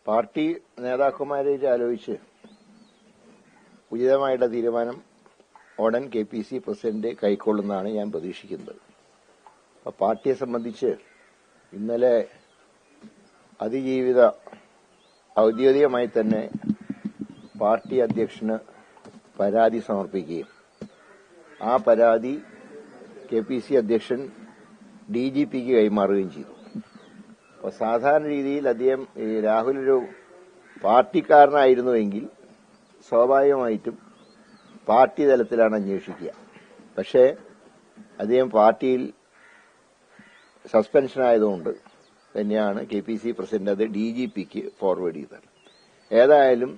Party നേതാക്കന്മാരായിട്ട് ആലോചിച്ച് ഉചിതമായിട്ടുള്ള തീരുമാനം ഉടൻ KPC പ്രസിഡന്റ് കൈക്കൊള്ളുന്നതാണ് ഞാൻ പ്രതീക്ഷിക്കുന്നത്. പാർട്ടിയെ സംബന്ധിച്ച് ഇന്നലെ അതിജീവിത ഔദ്യോഗികമായി തന്നെ പാർട്ടി അധ്യക്ഷന് പരാതി സമർപ്പിക്കുകയും ആ പരാതി KPC അധ്യക്ഷൻ DGPക്ക് കൈമാറുകയും ചെയ്തു. അപ്പോൾ സാധാരണ രീതിയിൽ അദ്ദേഹം രാഹുൽ ഒരു പാർട്ടിക്കാരനായിരുന്നുവെങ്കിൽ സ്വാഭാവികമായിട്ടും പാർട്ടി തലത്തിലാണ് അന്വേഷിക്കുക. പക്ഷേ അദ്ദേഹം പാർട്ടിയിൽ സസ്പെൻഷനായതുകൊണ്ട് തന്നെയാണ് KPC പ്രസിഡന്റ് അത് DGPക്ക് ഫോർവേഡ് ചെയ്തത്. ഏതായാലും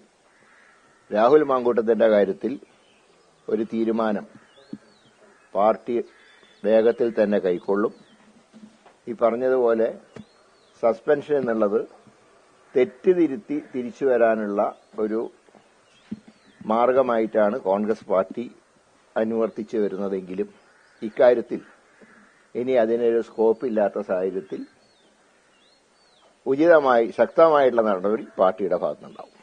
രാഹുൽ മാങ്കൂട്ടത്തിന്റെ കാര്യത്തിൽ ഒരു തീരുമാനം പാർട്ടി വേഗത്തിൽ തന്നെ കൈക്കൊള്ളും. ഈ പറഞ്ഞതുപോലെ സസ്പെൻഷൻ എന്നുള്ളത് തെറ്റുതിരുത്തി തിരിച്ചു വരാനുള്ള ഒരു മാർഗമായിട്ടാണ് കോൺഗ്രസ് പാർട്ടി അനുവർത്തിച്ചു വരുന്നതെങ്കിലും ഇക്കാര്യത്തിൽ ഇനി അതിനൊരു സ്കോപ്പ് ഇല്ലാത്ത സാഹചര്യത്തിൽ ഉചിതമായി ശക്തമായിട്ടുള്ള നടപടി പാർട്ടിയുടെ ഭാഗത്തുനിന്നുണ്ടാവും.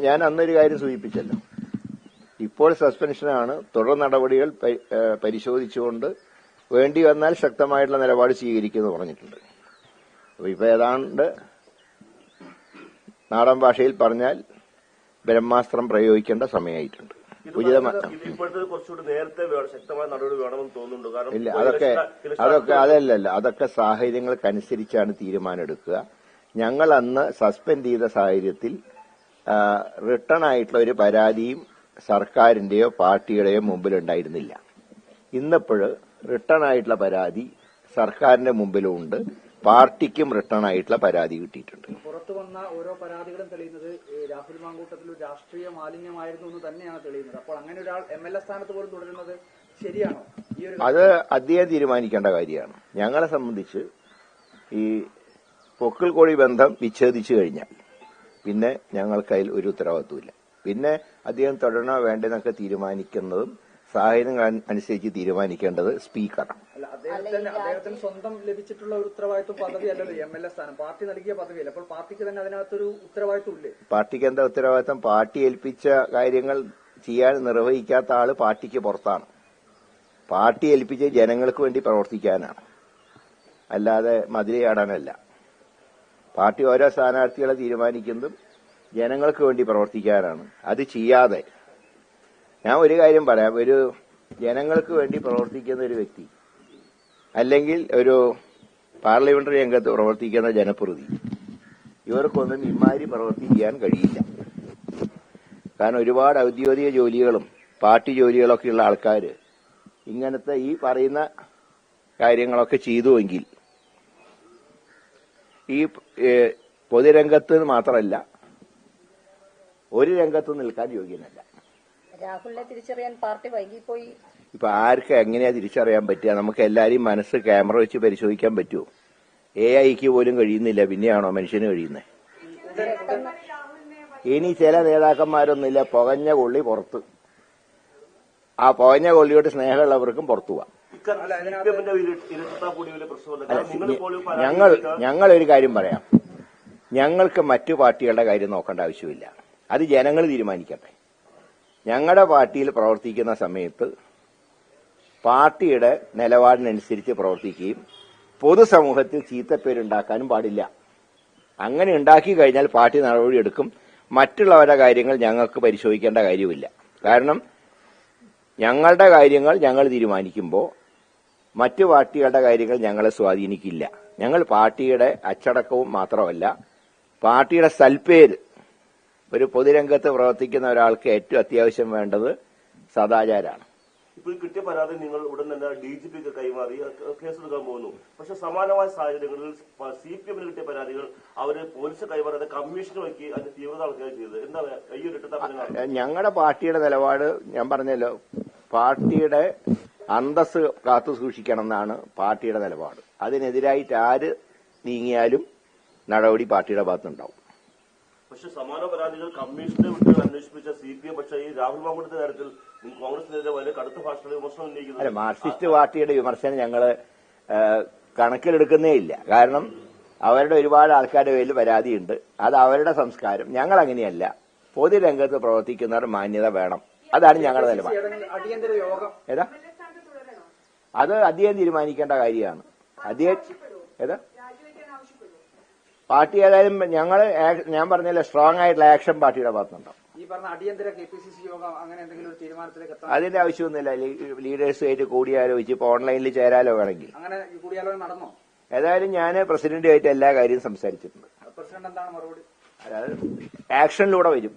ഞാൻ അന്നൊരു കാര്യം സൂചിപ്പിച്ചല്ലോ, ഇപ്പോൾ സസ്പെൻഷനാണ്. തുടർ നടപടികൾ പരിശോധിച്ചുകൊണ്ട് വേണ്ടി വന്നാൽ ശക്തമായിട്ടുള്ള നിലപാട് സ്വീകരിക്കുമെന്ന് പറഞ്ഞിട്ടുണ്ട്. അപ്പൊ ഇപ്പൊ ഏതാണ്ട് നാടൻ ഭാഷയിൽ പറഞ്ഞാൽ ബ്രഹ്മാസ്ത്രം പ്രയോഗിക്കേണ്ട സമയമായിട്ടുണ്ട്. ഇല്ല, അതൊക്കെ സാഹചര്യങ്ങൾക്കനുസരിച്ചാണ് തീരുമാനം എടുക്കുക. ഞങ്ങൾ അന്ന് സസ്പെൻഡ് ചെയ്ത സാഹചര്യത്തിൽ റിട്ടേൺ ആയിട്ടുള്ള ഒരു പരാതിയും സർക്കാരിന്റെയോ പാർട്ടിയുടെയോ മുമ്പിൽ ഉണ്ടായിരുന്നില്ല. ഇന്നിപ്പോഴ് റിട്ടേൺ ആയിട്ടുള്ള പരാതി സർക്കാരിന്റെ മുമ്പിലും ഉണ്ട്, പാർട്ടിക്കും റിട്ടേൺ ആയിട്ടുള്ള പരാതി കിട്ടിയിട്ടുണ്ട്. പുറത്തു വന്ന ഓരോ പരാതികളും തെളിയുന്നത് രാഹുൽ മാങ്കൂട്ടത്തിൽ ഒരു രാഷ്ട്രീയ മാലിന്യമായിരുന്നു എന്ന് തന്നെയാണ് തെളിയുന്നത്. അപ്പോൾ അങ്ങനെ ഒരാൾ MLA സ്ഥാനത്ത് പോലും തുടരുന്നത് ശരിയാണോ? അത് അദ്ദേഹം തീരുമാനിക്കേണ്ട കാര്യമാണ്. ഞങ്ങളെ സംബന്ധിച്ച് ഈ പൊക്കിൾ കൊടി ബന്ധം വിച്ഛേദിച്ചു കഴിഞ്ഞാൽ പിന്നെ ഞങ്ങൾക്കതിൽ ഒരു ഉത്തരവാദിത്വമില്ല. പിന്നെ അദ്ദേഹം തുടരണോ വേണ്ടെന്നൊക്കെ തീരുമാനിക്കുന്നതും സാഹചര്യങ്ങൾ അനുസരിച്ച് തീരുമാനിക്കേണ്ടത് സ്പീക്കറാണ്. അദ്ദേഹത്തിന് സ്വന്തം ലഭിച്ചിട്ടുള്ള ഒരു ഉത്തരവാദിത്വ പദവി അല്ലല്ലോ MLA സ്ഥാനം, പാർട്ടി നൽകിയ പദവിയല്ല. അപ്പോൾ പാർട്ടിക്ക് തന്നെ അതിനകത്തൊരു ഉത്തരവാദിത്വം ഇല്ലേ? പാർട്ടിക്ക് എന്താ ഉത്തരവാദിത്വം? പാർട്ടി ഏൽപ്പിച്ച കാര്യങ്ങൾ ചെയ്യാൻ നിർവഹിക്കാത്ത ആള് പാർട്ടിക്ക് പുറത്താണ്. പാർട്ടി ഏൽപ്പിച്ച് ജനങ്ങൾക്ക് വേണ്ടി പ്രവർത്തിക്കാനാണ്, അല്ലാതെ മതിലയാടാനല്ല. പാർട്ടി ഓരോ സ്ഥാനാർത്ഥികളെ തീരുമാനിക്കുന്നതും ജനങ്ങൾക്ക് വേണ്ടി പ്രവർത്തിക്കാനാണ്. അത് ചെയ്യാതെ ഞാൻ ഒരു കാര്യം പറയാം, ഒരു ജനങ്ങൾക്ക് വേണ്ടി പ്രവർത്തിക്കുന്ന ഒരു വ്യക്തി അല്ലെങ്കിൽ ഒരു പാർലമെന്ററി രംഗത്ത് പ്രവർത്തിക്കുന്ന ജനപ്രതിനിധി, ഇവർക്കൊന്നും ഇമാതിരി പ്രവൃത്തി ചെയ്യാൻ കഴിയില്ല. കാരണം ഒരുപാട് ഔദ്യോഗിക ജോലികളും പാർട്ടി ജോലികളൊക്കെ ഉള്ള ആൾക്കാർ ഇങ്ങനത്തെ ഈ പറയുന്ന കാര്യങ്ങളൊക്കെ ചെയ്തുവെങ്കിൽ ഈ പൊതുരംഗത്ത് മാത്രമല്ല ഒരു രംഗത്തും നിൽക്കാൻ യോഗ്യനല്ല. രാഹുലിനെ തിരിച്ചറിയാൻ പാർട്ടി വൈകിപ്പോയി. ഇപ്പൊ ആർക്ക് എങ്ങനെയാ തിരിച്ചറിയാൻ പറ്റുക? നമുക്ക് എല്ലാരെയും മനസ്സ് ക്യാമറ വെച്ച് പരിശോധിക്കാൻ പറ്റുമോ? AIക്ക് പോലും കഴിയുന്നില്ല, പിന്നെയാണോ മനുഷ്യന് കഴിയുന്നത്? ഇനി ചില നേതാക്കന്മാരൊന്നുമില്ല, പുകഞ്ഞ കൊള്ളി പുറത്ത്, ആ പുകഞ്ഞ കൊള്ളിയോട്ട് സ്നേഹമുള്ളവർക്കും പുറത്തു പോവാം. ഞങ്ങളൊരു കാര്യം പറയാം, ഞങ്ങൾക്ക് മറ്റു പാർട്ടികളുടെ കാര്യം നോക്കേണ്ട ആവശ്യമില്ല, അത് ജനങ്ങൾ തീരുമാനിക്കട്ടെ. ഞങ്ങളുടെ പാർട്ടിയിൽ പ്രവർത്തിക്കുന്ന സമയത്ത് പാർട്ടിയുടെ നിലപാടിനനുസരിച്ച് പ്രവർത്തിക്കുകയും പൊതുസമൂഹത്തിൽ ചീത്തപ്പേരുണ്ടാക്കാനും പാടില്ല. അങ്ങനെ ഉണ്ടാക്കി കഴിഞ്ഞാൽ പാർട്ടി നടപടിയെടുക്കും. മറ്റുള്ളവരുടെ കാര്യങ്ങൾ ഞങ്ങൾക്ക് പരിശോധിക്കേണ്ട കാര്യമില്ല. കാരണം ഞങ്ങളുടെ കാര്യങ്ങൾ ഞങ്ങൾ തീരുമാനിക്കുമ്പോൾ മറ്റു പാർട്ടികളുടെ കാര്യങ്ങൾ ഞങ്ങളെ സ്വാധീനിക്കില്ല. ഞങ്ങൾ പാർട്ടിയുടെ അച്ചടക്കവും മാത്രമല്ല, പാർട്ടിയുടെ സൽപ്പേര്, ഒരു പൊതുരംഗത്ത് പ്രവർത്തിക്കുന്ന ഒരാൾക്ക് ഏറ്റവും അത്യാവശ്യം വേണ്ടത് സദാചാരമാണ്. ഇപ്പോൾ കിട്ടിയ പരാതി നിങ്ങൾ ഉടൻ തന്നെ DGPക്ക് കൈമാറി കേസെടുക്കാൻ പോകുന്നു. പക്ഷെ സമാനമായ സാഹചര്യങ്ങളിൽ CPMന് കിട്ടിയ പരാതികൾ അവര് പോലീസ് കൈമാറാതെ കമ്മീഷന് വയ്ക്കി അതിന്റെ തീവ്രത അളക്കുകയാണ് ചെയ്തത്. എന്താണ് ഞങ്ങളുടെ പാർട്ടിയുടെ നിലപാട്? ഞാൻ പറഞ്ഞല്ലോ, പാർട്ടിയുടെ അന്തസ് കാത്തു സൂക്ഷിക്കണം എന്നാണ് പാർട്ടിയുടെ നിലപാട്. അതിനെതിരായിട്ട് ആര് നീങ്ങിയാലും നടപടി പാർട്ടിയുടെ ഭാഗത്തുണ്ടാവും. പക്ഷെ സമാന പരാതികൾ കമ്മീഷനെ വിട്ട് അന്വേഷിപ്പിച്ച CPM പക്ഷേ ഈ രാഹുൽ മാങ്കൂട്ടത്തിന്റെ കാര്യത്തിൽ കോൺഗ്രസിനെതിരെ വലിയ കടുത്ത ഭാഷയിൽ വിമർശനം ഉന്നയിക്കുന്നത്. മാർക്സിസ്റ്റ് പാർട്ടിയുടെ വിമർശനം ഞങ്ങള് കണക്കിലെടുക്കുന്നേ ഇല്ല. കാരണം അവരുടെ ഒരുപാട് ആൾക്കാരുടെ പേരിൽ പരാതിയുണ്ട്. അത് അവരുടെ സംസ്കാരം. ഞങ്ങൾ അങ്ങനെയല്ല. പൊതുരംഗത്ത് പ്രവർത്തിക്കുന്നവർ മാന്യത വേണം. അതാണ് ഞങ്ങളുടെ നിലപാട്. അടിയന്തര യോഗം ഏതാ അത് അദ്ദേഹം തീരുമാനിക്കേണ്ട കാര്യമാണ്. അദ്ദേഹം ഏതാ പാർട്ടി ഏതായാലും ഞാൻ പറഞ്ഞല്ലോ, സ്ട്രോങ് ആയിട്ടുള്ള ആക്ഷൻ പാർട്ടിയുടെ ഭാഗത്തുണ്ടാവും. ഈ പറഞ്ഞ അടിയന്തര KPCC യോഗം അങ്ങനെ എന്തെങ്കിലും ഒരു തീരുമാനത്തിലേക്ക് എത്താൻ അതിന്റെ ആവശ്യമൊന്നുമില്ല. ലീഡേഴ്സുമായിട്ട് കൂടിയാലോചിച്ച് ഇപ്പൊ ഓൺലൈനിൽ ചേരാലോ വേണമെങ്കിൽ. അങ്ങനെ കൂടിയാലോചന നടന്നോ? ഏതായാലും ഞാൻ പ്രസിഡന്റുമായിട്ട് എല്ലാ കാര്യവും സംസാരിച്ചിട്ടുണ്ട്. പ്രസിഡന്റ് എന്താണ് മറുപടി? അതായത് ആക്ഷനിലൂടെ വരും.